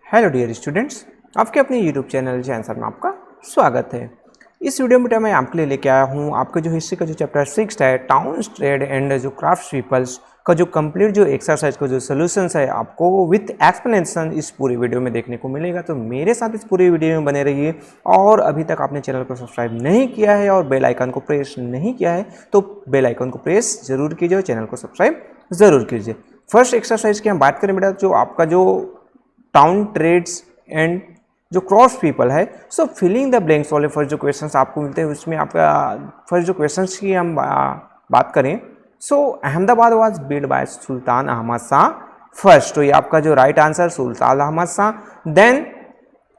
Hello dear students, आपके अपने YouTube channel answer में आपका स्वागत है। इस वीडियो में मैं आपके लिए लेके आया हूँ आपके जो हिस्ट्री का जो चैप्टर 6 है टाउन्स ट्रेड एंड जो क्राफ्ट पीपल्स का जो कंप्लीट जो एक्सरसाइज का जो सोल्यूशंस है आपको विथ एक्सप्लेनेशन इस पूरे वीडियो में देखने को मिलेगा। तो मेरे साथ इस पूरे वीडियो में बने रहिए और अभी तक आपने चैनल को सब्सक्राइब नहीं किया है और बेल आइकन को प्रेस नहीं किया है तो बेल आइकन को प्रेस जरूर कीजिए और चैनल को सब्सक्राइब जरूर कीजिए। फर्स्ट एक्सरसाइज की हम बात करें बेटा, जो आपका जो टाउन ट्रेड्स एंड जो क्रॉस पीपल है, सो फिलिंग द ब्लैंक्स वाले फर्स्ट जो क्वेश्चंस आपको मिलते हैं उसमें आपका फर्स्ट जो क्वेश्चंस की हम बात करें, so Ahmedabad was build by Sultan Ahmed Shah first, तो ये आपका जो right answer Sultan Ahmed Shah. Then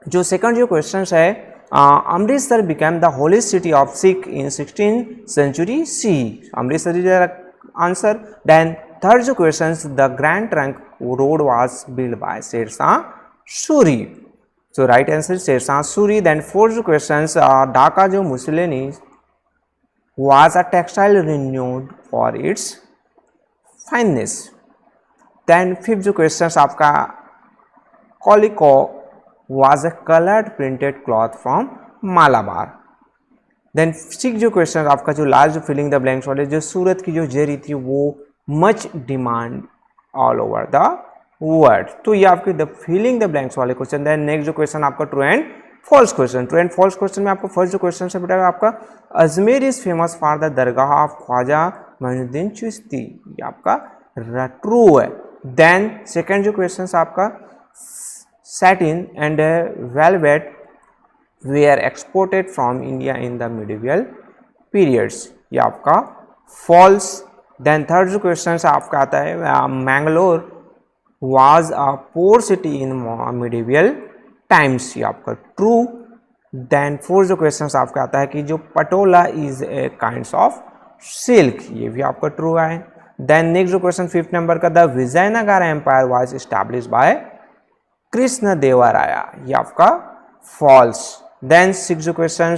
जो सेकंड जो क्वेश्चन है Amritsar became the holy city of Sikh in 16th century C, Amritsar is answer. Then third जो question the grand trunk road was build by Sher Shah Suri, so right answer is Sher Shah Suri. Then fourth questions Dhaka जो Mussolini was a textile renowned for its fineness. Then fifth जो questions आपका Calico was a colored printed cloth from Malabar. Then sixth जो questions आपका जो last जो filling the blanks वाले जो सूरत की जो जरी थी वो much demand all over the world, तो ये आपके द फिलिंग द ब्लैंक्स वाले क्वेश्चन। देन नेक्स्ट जो क्वेश्चन आपका true and false question. True and false question में आपको फर्स्ट जो क्वेश्चन है बेटा आपका Ajmer is famous for the dargah of Khwaja Moinuddin Chishti, ये आपका ट्रू है। देन सेकंड जो क्वेश्चन आपका satin and velvet were exported from India in the medieval periods, ये आपका फॉल्स। देन थर्ड जो क्वेश्चन आपका आता है Mangalore was a poor city in medieval times, ये आपका ट्रू। देन फोर्थ जो क्वेश्चन आपका आता है कि जो patola is a kinds of silk, ये भी आपका ट्रू है। देन नेक्स्ट जो क्वेश्चन फिफ्थ नंबर का the Vijayanagar empire was establish by Krishna Devaraya, ये आपका फॉल्स। देन सिक्स जो question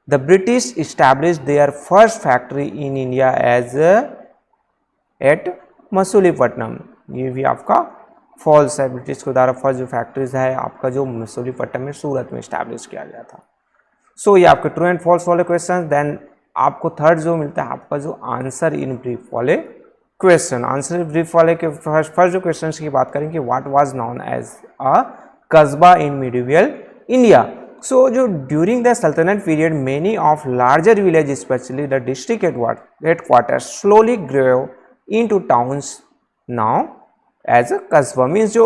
the British establish their first factory in India as at Masulipatnam, ये भी आपका फॉल्स है। ब्रिटिश के द्वारा फर्स्ट जो फैक्ट्रीज है आपका जो मसूलीपट्टनम में सूरत में इस्टेब्लिश किया गया था। सो ये आपके ट्रू एंड फॉल्स वाले क्वेश्चन। देन आपको थर्ड जो मिलता है आपका जो आंसर इन ब्रीफ वाले क्वेश्चन। आंसर इन ब्रीफ वाले के फर्स्ट जो क्वेश्चन की बात करेंगे what was known as a kasba in medieval India, so जो during the Sultanat period many of larger village specially the district headquarter slowly grow into towns now as a kasba, means जो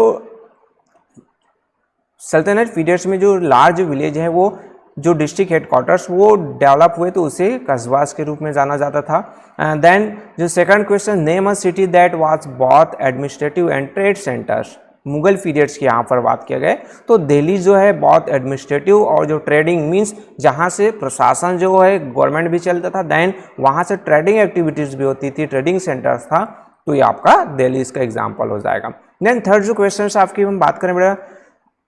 सल्तनत periods में जो large village है वो जो district headquarters वो develop हुए तो उसे कस्बास के रूप में जाना जाता था। देन जो second question name a city that was both administrative and trade centres, Mughal periods की यहाँ पर बात किया गया तो दिल्ली जो है बहुत एडमिनिस्ट्रेटिव और जो ट्रेडिंग मीन्स जहाँ से प्रशासन जो है गवर्नमेंट भी चलता था, देन वहाँ से ट्रेडिंग एक्टिविटीज़ भी होती थी, ट्रेडिंग सेंटर्स था, तो ये आपका दिल्ली इसका एग्जाम्पल हो जाएगा। देन थर्ड जो क्वेश्चन आपकी हम बात करें बेटा,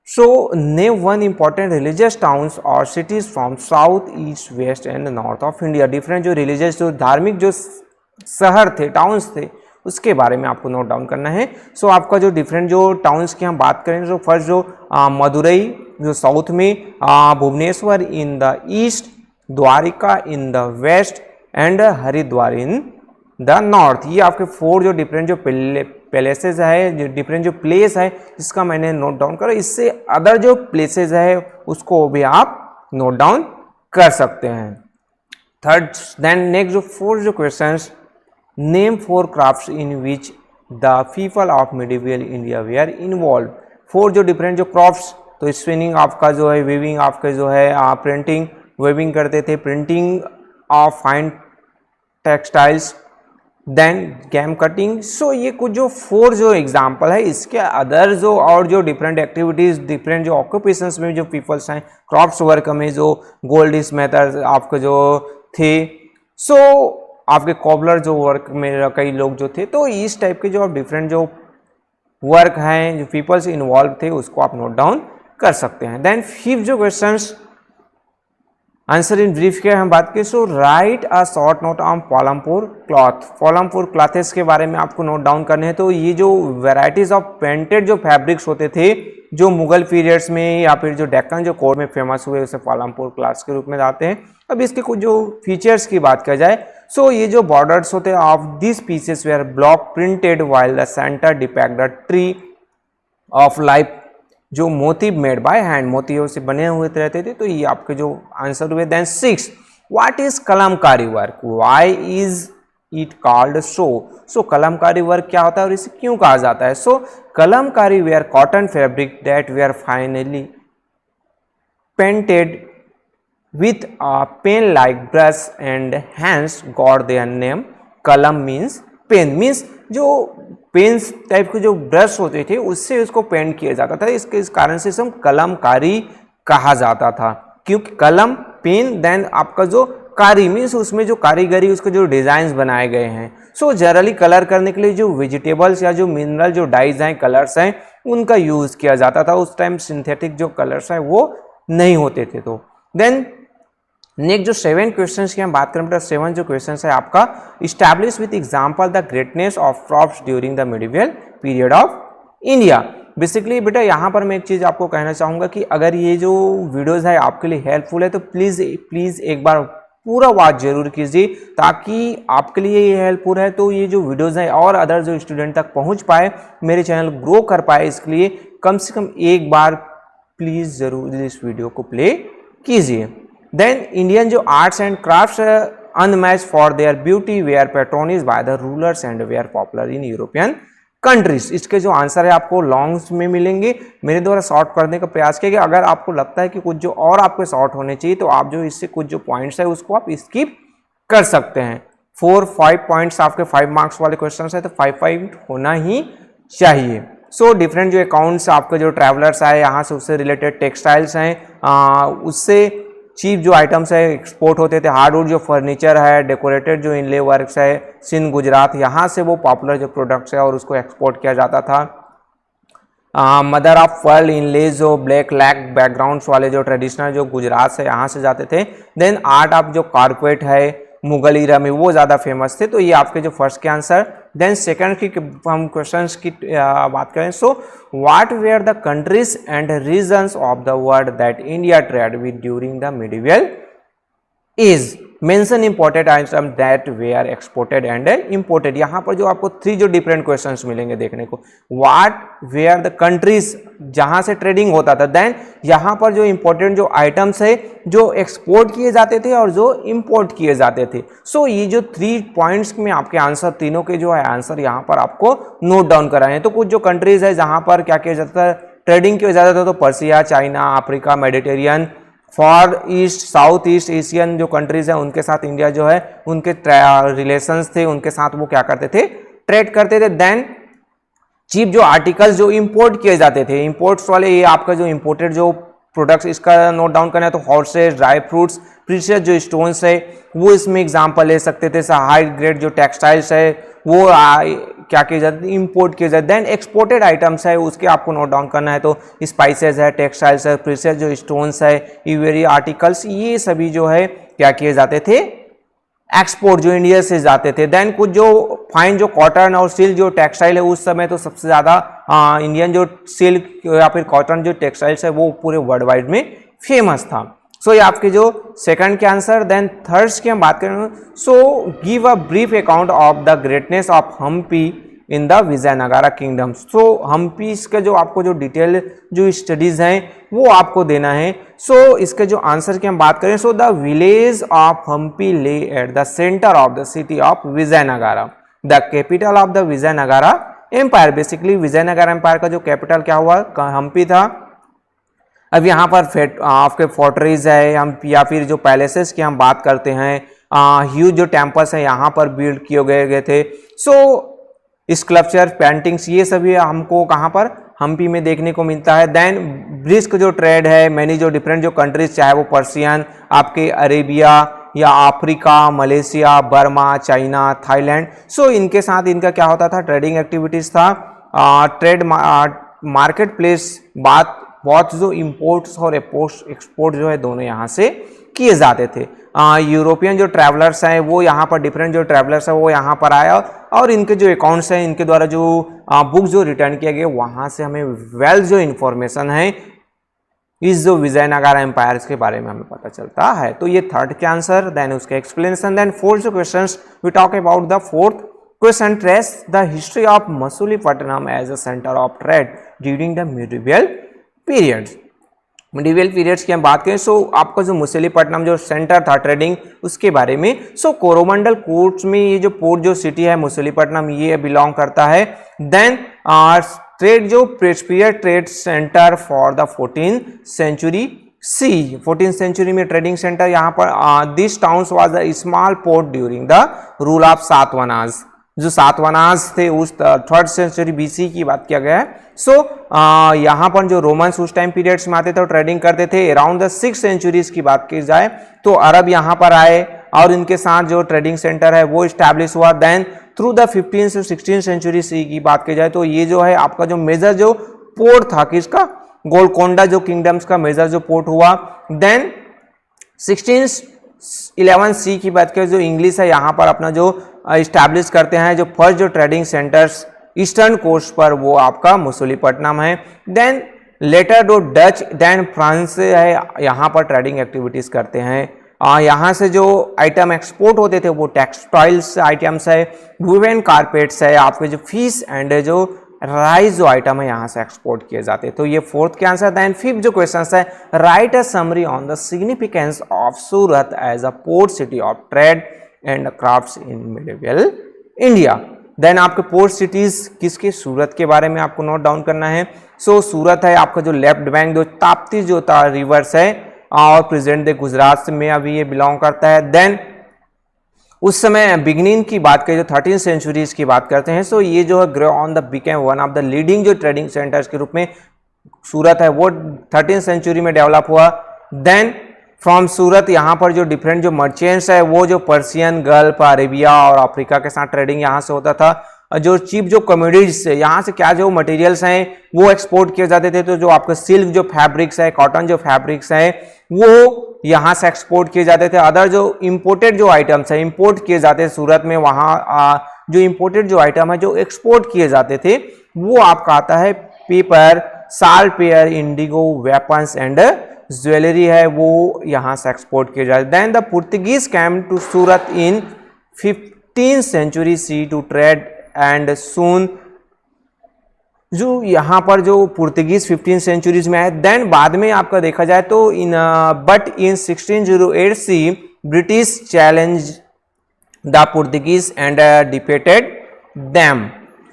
so name one important religious towns और cities from south east west and north of India, different जो रिलीजियस जो धार्मिक जो शहर थे टाउन्स थे उसके बारे में आपको नोट डाउन करना है। सो आपका जो डिफरेंट जो टाउन्स की हम बात करें तो फर्स्ट जो मदुरई जो साउथ में, Bhubaneswar in the east, Dwarka in the west and Haridwar in the north, ये आपके फोर जो डिफरेंट जो पैलेसेस है, जो डिफरेंट जो प्लेस है जिसका मैंने नोट डाउन करा, इससे अदर जो प्लेसेस है उसको भी आप नोट डाउन कर सकते हैं। थर्ड देन नेक्स्ट जो फोर्थ जो questions name four crafts in which the people of medieval India were involve, four जो डिफरेंट जो क्राफ्ट्स, तो स्पिनिंग आपका जो है, वीविंग आपका जो है, प्रिंटिंग वीविंग करते थे, printing of fine textiles, then gem cutting. So ये कुछ जो फोर जो एग्जाम्पल है, इसके अदर जो और जो डिफरेंट एक्टिविटीज़ डिफरेंट जो ऑक्यूपेशंस में जो पीपल्स हैं, क्रॉफ्ट्स वर्क में जो गोल्ड स्मेथर आपके जो थे, सो आपके कॉबलर जो वर्क में कई लोग जो थे, तो इस टाइप के जो डिफरेंट जो वर्क हैं जो पीपल्स इन्वॉल्व थे उसको आप नोट डाउन कर सकते हैं। देन फिफ्थ जो क्वेश्चंस आंसर इन ब्रीफ के हम बात करें, so write a short note on Palampore cloth, Palampore clothes के बारे में आपको नोट डाउन करने हैं। तो ये जो वेराइटीज ऑफ पेंटेड जो फैब्रिक्स होते थे जो मुगल पीरियड्स में या फिर जो डेक्कन जो कोर में फेमस हुए उसे पालमपुर क्लास के रूप में जाते हैं। अब इसके कुछ जो फीचर्स की बात किया जाए, सो ये जो बॉर्डर्स होते हैं of this pieces were block printed while the centre depict the tree of life, जो मोती मेड बाय हैंड, मोतियों से बने हुए रहते थे। तो ये आपके जो आंसर हुए। Then 6, what is Kalamkari work, why is it called so. So Kalamkari work क्या होता है और इसे क्यों कहा जाता है। So Kalamkari were cotton fabric that were finely painted with a pen like brush and hence got their name। कलम मीन्स पेन, मीन्स जो पेन्स टाइप के जो ब्रश होते थे उससे उसको पेंट किया जाता था। इस कारण से इसे कलमकारी कहा जाता था, क्योंकि कलम पेन देन आपका जो कारी मीन्स उसमें जो कारीगरी उसके जो डिजाइन बनाए गए हैं। सो जनरली कलर करने के लिए जो वेजिटेबल्स या जो मिनरल जो डाइज हैं कलर्स हैं उनका यूज किया जाता था। उस टाइम सिंथेटिक जो कलर्स हैं वो नहीं होते थे। तो देन नेक्स्ट जो 7 क्वेश्चन की हम बात करें, बेटा 7 जो क्वेश्चन है आपका, establish with example the greatness of crops during the medieval period of India. Basically बेटा यहाँ पर मैं एक चीज़ आपको कहना चाहूँगा कि अगर ये जो वीडियोज़ है आपके लिए हेल्पफुल है तो प्लीज़ एक बार पूरा वॉच जरूर कीजिए, ताकि आपके लिए ये हेल्पफुल है तो ये जो वीडियोज़ हैं और अदर जो स्टूडेंट तक पहुँच पाए, मेरे चैनल ग्रो कर पाए, इसके लिए कम से कम एक बार प्लीज़ ज़रूर इस वीडियो को प्ले कीजिए। देन इंडियन जो arts and crafts unmatched for their beauty were patronised by the rulers and were popular in European countries. इसके जो आंसर है आपको लॉन्ग्स में मिलेंगे। मेरे द्वारा शॉर्ट करने का प्रयास किया गया। अगर आपको लगता है कि कुछ जो और आपके शॉर्ट होने चाहिए तो आप जो इससे कुछ जो पॉइंट्स है उसको आप स्किप कर सकते हैं। 4-5 पॉइंट्स आपके 5 मार्क्स वाले क्वेश्चन है तो 5 होना ही चाहिए। सो डिफरेंट जो अकाउंट्स आपके जो ट्रैवलर्स आए यहाँ से उससे रिलेटेड टेक्सटाइल्स हैं, उससे चीप जो आइटम्स है एक्सपोर्ट होते थे। हार्डवुड जो फर्नीचर है, डेकोरेटेड जो इनले वर्क्स है, सिंध गुजरात यहाँ से वो पॉपुलर जो प्रोडक्ट्स है और उसको एक्सपोर्ट किया जाता था। मदर ऑफ पर्ल इनलेज जो ब्लैक लैक बैकग्राउंड्स वाले जो ट्रेडिशनल जो गुजरात से यहाँ से जाते थे। देन आर्ट ऑफ जो कारपेट है मुगल ईरा में वो ज़्यादा फेमस थे। तो ये आपके जो फर्स्ट के आंसर। देन सेकंड की हम क्वेश्चंस की बात करें, so what were the countries and regions of the world that India trade with during the medieval age, mention imported item that were exported and imported. यहाँ पर जो आपको 3 जो डिफरेंट क्वेश्चंस मिलेंगे देखने को, व्हाट वेयर द कंट्रीज जहाँ से ट्रेडिंग होता था, देन यहाँ पर जो इंपॉर्टेंट जो आइटम्स है जो एक्सपोर्ट किए जाते थे और जो इंपोर्ट किए जाते थे। सो ये जो 3 पॉइंट्स में आपके आंसर तीनों के जो है आंसर यहाँ पर आपको नोट डाउन कराए हैं। तो कुछ जो कंट्रीज है जहाँ पर क्या किया जाता था, ट्रेडिंग किया जाता था, तो Persia, China, Africa, Mediterranean, for east, south east Asian जो कंट्रीज हैं उनके साथ इंडिया जो है उनके रिलेशंस थे, उनके साथ वो क्या करते थे, ट्रेड करते थे। देन चीप जो आर्टिकल्स जो इंपोर्ट किए जाते थे, इंपोर्ट्स वाले ये आपका जो इंपोर्टेड जो प्रोडक्ट्स इसका नोट डाउन करना है तो हॉर्सेस, ड्राई फ्रूट्स, प्रीशियस जो स्टोन्स है वो इसमें एग्जांपल ले सकते थे। हाई ग्रेड जो टेक्सटाइल्स है वो क्या किए जाते हैं, इंपोर्ट किए जाते। देन एक्सपोर्टेड आइटम्स है उसके आपको नोट डाउन करना है तो स्पाइसेस है, टेक्सटाइल्स है, प्रीशियस जो स्टोन्स है, इवेरी आर्टिकल्स, ये सभी जो है क्या किए जाते थे, एक्सपोर्ट जो इंडिया से जाते थे। देन कुछ जो फाइन जो कॉटन और सिल्क जो टेक्सटाइल है उस समय तो सबसे ज़्यादा इंडियन जो सिल्क या फिर कॉटन जो टेक्सटाइल्स है वो पूरे वर्ल्ड वाइड में फेमस था। सो ये आपके जो सेकंड के आंसर। देन थर्ड की हम बात करें, so give a brief account of the greatness of Hampi in the Vijayanagara kingdom. So Hampi इसके जो आपको जो डिटेल जो स्टडीज हैं वो आपको देना है। सो इसके जो आंसर की हम बात करें, so the village of Hampi lay at the centre of the city of Vijayanagara, the capital of the Vijayanagara empire. Basically Vijayanagara empire का जो कैपिटल क्या हुआ, हम्पी था। अब यहाँ पर आपके फोर्ट्रेस है हम या फिर जो पैलेसेस की हम बात करते हैं, ह्यूज जो टेम्पल्स हैं यहाँ पर बिल्ड किए गए थे। सो स्कल्पचर, पेंटिंग्स, ये सभी हमको कहाँ पर, हम्पी में देखने को मिलता है। देन ब्रिस्क जो ट्रेड है, मैनी जो डिफरेंट जो कंट्रीज, चाहे वो पर्सियन, आपके अरेबिया या Africa, Malaysia, Burma, China, Thailand, so इनके साथ इनका क्या होता था, ट्रेडिंग एक्टिविटीज था। ट्रेड मार्केट प्लेस बात बहुत जो इम्पोर्ट्स और एक्सपोर्ट जो है दोनों यहाँ से किए जाते थे। यूरोपियन जो ट्रैवलर्स हैं वो यहाँ पर, डिफरेंट जो ट्रैवलर्स हैं वो यहाँ पर आया और इनके जो अकाउंट्स हैं, इनके द्वारा जो बुक जो रिटर्न किया गया, वहाँ से हमें वेल जो इन्फॉर्मेशन है इस जो विजयनगर एम्पायर के बारे में हमें पता चलता है। तो ये थर्ड के आंसर, देन उसके एक्सप्लेनेशन। देन फोर्थ जो question we talk about the fourth question, trace the history of Masulipatnam as a centre of trade during the medieval periods. Medieval periods की हम बात करें, सो आपका जो मसूलीपट्टनम जो सेंटर था ट्रेडिंग, उसके बारे में। सो कोरोमंडल कोर्ट्स में ये जो पोर्ट जो सिटी है मसूलीपट्टनम, ये बिलोंग करता है। देन ट्रेड जो prosperous trade centre for the 14th century C, 14th century में ट्रेडिंग सेंटर यहाँ पर। This towns was the small port during the rule of Satavahanas, जो सातवाहनास थे उस 3rd सेंचुरी बीसी की बात किया गया है। सो यहाँ पर जो रोमन्स उस टाइम पीरियड्स में आते थे और ट्रेडिंग करते थे। अराउंड द 6th सेंचुरीज की बात की जाए तो अरब यहाँ पर आए और इनके साथ जो ट्रेडिंग सेंटर है वो इस्टेब्लिश हुआ। देन थ्रू द 15th से 16th सेंचुरी सी की बात की जाए तो ये जो है आपका जो मेजर जो पोर्ट था किसका, गोलकोंडा जो किंगडम्स का मेजर जो पोर्ट हुआ। देन 1611 सी की बात करें, जो इंग्लिश है यहाँ पर अपना जो इस्टेब्लिश करते हैं, जो फर्स्ट जो ट्रेडिंग सेंटर्स ईस्टर्न कोस्ट पर, वो आपका मसूलीपट्टनम है। देन लेटर जो डच देन फ्रांस से है यहाँ पर ट्रेडिंग एक्टिविटीज करते हैं। यहाँ से जो आइटम एक्सपोर्ट होते थे वो टेक्सटाइल्स आइटम्स है, वुवन कारपेट्स है, आपके जो फिश एंड जो राइस जो आइटम है यहाँ से एक्सपोर्ट किए जाते हैं। तो ये फोर्थ के आंसर। देन फिफ्थ जो क्वेश्चन है, right a summary on the significance of Surat as a port city of trade and crafts in medieval India. Then आपके पोर्ट सिटीज किसके, सूरत के बारे में आपको नोट डाउन करना है। सो सूरत है आपका जो लेफ्ट बैंक जो ताप्ती जो रिवर्स है और प्रेजेंट डे गुजरात में अभी ये बिलोंग करता है। देन उस समय बिगनिन की बात करें जो 13th सेंचुरीज की बात करते हैं, सो ये जो है grow on the became one of the leading जो ट्रेडिंग सेंटर्स के रूप में सूरत है वो 13th सेंचुरी में डेवलप हुआ। देन फ्रॉम सूरत यहाँ पर जो डिफरेंट जो मर्चेंट्स है वो जो पर्सियन, गल्फ, अरेबिया और अफ्रीका के साथ ट्रेडिंग यहाँ से होता था। जो चीप जो कमोडिटीज है यहाँ से क्या जो मटेरियल्स हैं वो एक्सपोर्ट किए जाते थे। तो जो आपका सिल्क जो फैब्रिक्स है, कॉटन जो फैब्रिक्स है वो यहाँ से एक्सपोर्ट किए जाते थे। अदर जो इंपोर्टेड जो आइटम्स है इंपोर्ट किए जाते थे सूरत में, वहाँ जो इंपोर्टेड जो आइटम है जो एक्सपोर्ट किए जाते थे वो आपका आता है pepper, saltpetre, indigo, weapons and jewellery है वो यहाँ से एक्सपोर्ट किए जाते। Then the Portuguese came to Surat इन 15th century see to trade and soon, जो यहाँ पर जो पुर्तगीज 15th सेंचुरीज में है। देन बाद में आपका देखा जाए तो in but in 1608 C British challenge the Portuguese and defeated them.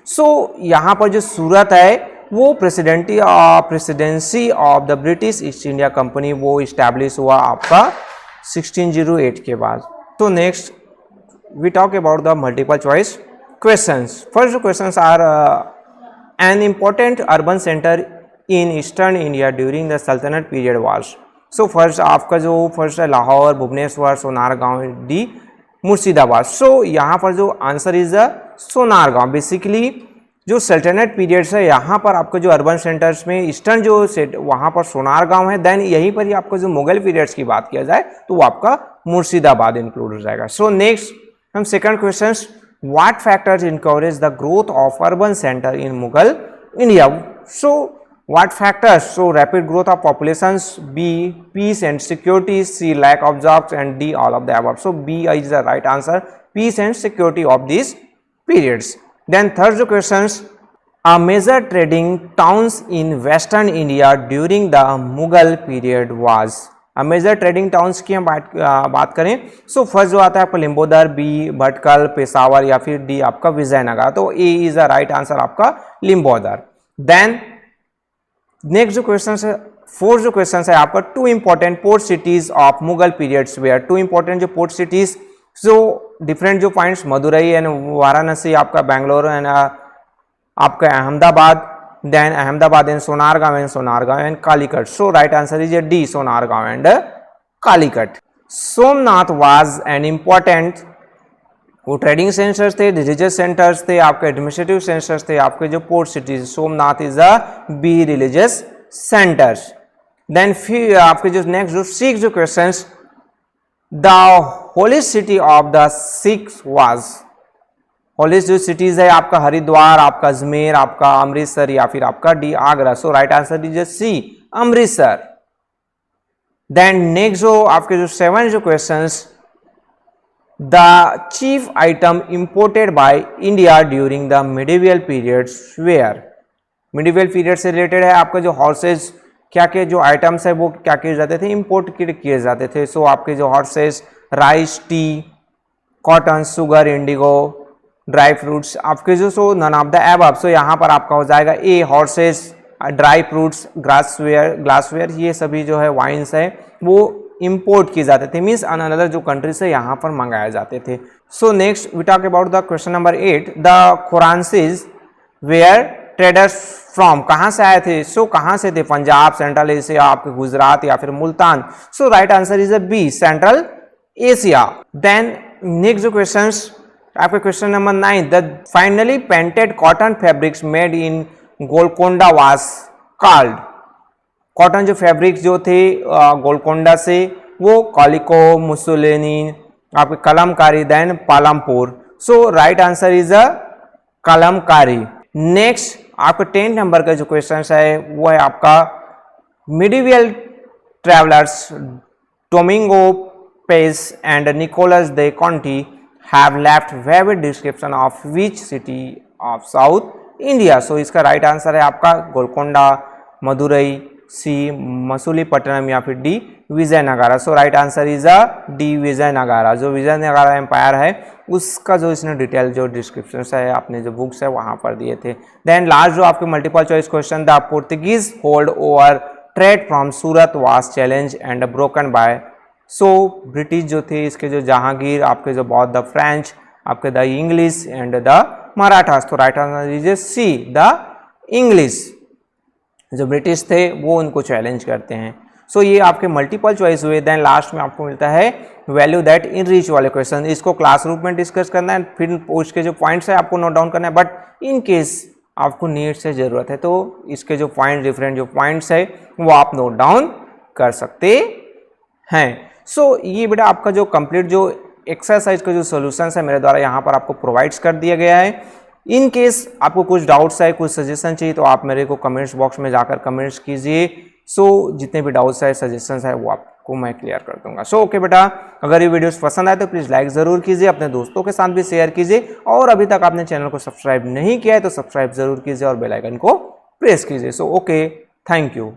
So यहाँ पर जो सूरत है वो presidency of the British East India company वो इस्टेब्लिश हुआ आपका 1608 के बाद। तो next we talk about the multiple choice questions. First questions are an important urban center in eastern India during the Sultanate period was. So first आपका जो first है Lahore, Bhubaneswar, Sonargaon, D Murshidabad. सो यहाँ पर जो आंसर इज सोनारगांव। बेसिकली जो सल्तनत पीरियड्स है यहाँ पर आपका जो अर्बन सेंटर्स में ईस्टर्न जो सेट वहाँ पर सोनारगांव है। देन यहीं पर ही आपका जो मुगल पीरियड्स की बात किया जाए तो वो आपका मुर्शिदाबाद इंक्लूड हो जाएगा। सो नेक्स्ट हम second question, what factors encourage the growth of urban center in Mughal India? So what factors? So rapid growth of populations, B peace and security, C lack of jobs, and D all of the above. So B is the right answer, peace and security of these periods. Then third questions, a major trading towns in western India during the Mughal period was. Major trading towns की हम बात करें, so first जो आता है आपका लिम्बोदर, B Bhatkal, Peshawar या फिर डी आपका विजयनगर। तो A is the right answer आपका लिम्बोदर। देन नेक्स्ट जो क्वेश्चन है, फोर्थ जो क्वेश्चन है आपका two important port cities of Mughal periods were. Two important जो पोर्ट सिटीज जो डिफरेंट जो पॉइंट्स मदुरई एंड वाराणसी, आपका बेंगलोर एंड आपका Ahmedabad, then Ahmedabad and Sonargaon and Calicut. So right answer is D, Sonargaon and Calicut. सोमनाथ was an important, वो trading centres थे, religious centres थे, आपके एडमिनिस्ट्रेटिव सेंटर्स थे, आपके जो port cities. Somnath is a B religious centres. Then फिर आपके जो नेक्स्ट जो सिक्स जो questions, the holiest city of the Sikhs was, holiest जो सिटीज है आपका हरिद्वार, आपका अजमेर, आपका अमृतसर या फिर आपका D Agra. So right answer is C Amritsar. Then next जो आपके जो 7 जो questions, the chief item imported by India during the medieval periods were, medieval period से रिलेटेड है आपका जो हॉर्सेज, क्या क्या जो आइटम्स है वो क्या किए जाते थे, इंपोर्ट किए जाते थे। सो आपके जो horse's, rice, T, cotton, sugar, Indigo, dry fruits, आपके जो सो नन ऑफ द एबव। सो यहाँ पर आपका हो जाएगा ए हॉर्सेज, ड्राई फ्रूट्स, ग्लासवेयर, ये सभी जो है वाइन्स है वो इंपोर्ट किए जाते थे, मीन्स अनदर जो कंट्री से यहाँ पर मंगाए जाते थे। So next we talk about the question number 8, the Khurasanis were traders from, कहाँ से आए थे? सो कहाँ से थे? पंजाब, सेंट्रल एशिया, आपके गुजरात या फिर Multan. So right answer is a B, central Asia. Then next जो क्वेश्चन आपके question number 9, the finely painted cotton fabrics made in Golconda was called, cotton जो फैब्रिक जो थे गोलकोंडा से वो कॉलिको, मुसोलिनी, आपके kalamkari, then palampore. So right answer is a kalamkari. Next आपका 10 number का जो क्वेश्चन है वो है आपका medieval travellers Domingo Paes and Nicolas de Conti have left vivid description of which city of South India. So इसका राइट आंसर है आपका गोलकोंडा, मदुरई, सी मसूलीपट्टनम या फिर D Vijayanagara. So right answer is a D Vijayanagara. जो विजयनगरा एम्पायर है उसका जो इसने डिटेल जो डिस्क्रिप्शन है अपने जो बुक्स है वहां पर दिए थे। देन लास्ट जो आपके multiple choice question, the Portuguese hold over trade from Surat was challenge and broken by. So British जो थे इसके जो जहांगीर, आपके जो बौद्ध, द फ्रेंच, आपके the English and the Marathas. तो right answer is C the English. जो ब्रिटिश थे वो उनको चैलेंज करते हैं। सो ये आपके मल्टीपल चॉइस हुए। देन लास्ट में आपको मिलता है वैल्यू दैट इन रीच वाले क्वेश्चन, इसको क्लासरूम में डिस्कस करना है, फिर उसके जो पॉइंट्स है आपको नोट डाउन करना है। बट इन केस आपको नीट से ज़रूरत है तो इसके जो पॉइंट, डिफरेंट जो पॉइंट्स है वो आप नोट डाउन कर सकते हैं। सो ये बेटा आपका जो कंप्लीट जो एक्सरसाइज का जो सोल्यूशन है मेरे द्वारा यहाँ पर आपको प्रोवाइड्स कर दिया गया है। इन केस आपको कुछ डाउट्स है, कुछ सजेशन चाहिए तो आप मेरे को कमेंट्स बॉक्स में जाकर कमेंट्स कीजिए। सो जितने भी डाउट्स है, सजेशंस है वो आपको मैं क्लियर कर दूंगा। सो ओके बेटा, अगर ये वीडियोस पसंद आए तो प्लीज़ लाइक ज़रूर कीजिए, अपने दोस्तों के साथ भी शेयर कीजिए, और अभी तक आपने चैनल को सब्सक्राइब नहीं किया है तो सब्सक्राइब जरूर कीजिए और बेल आइकन को प्रेस कीजिए। So okay, thank you.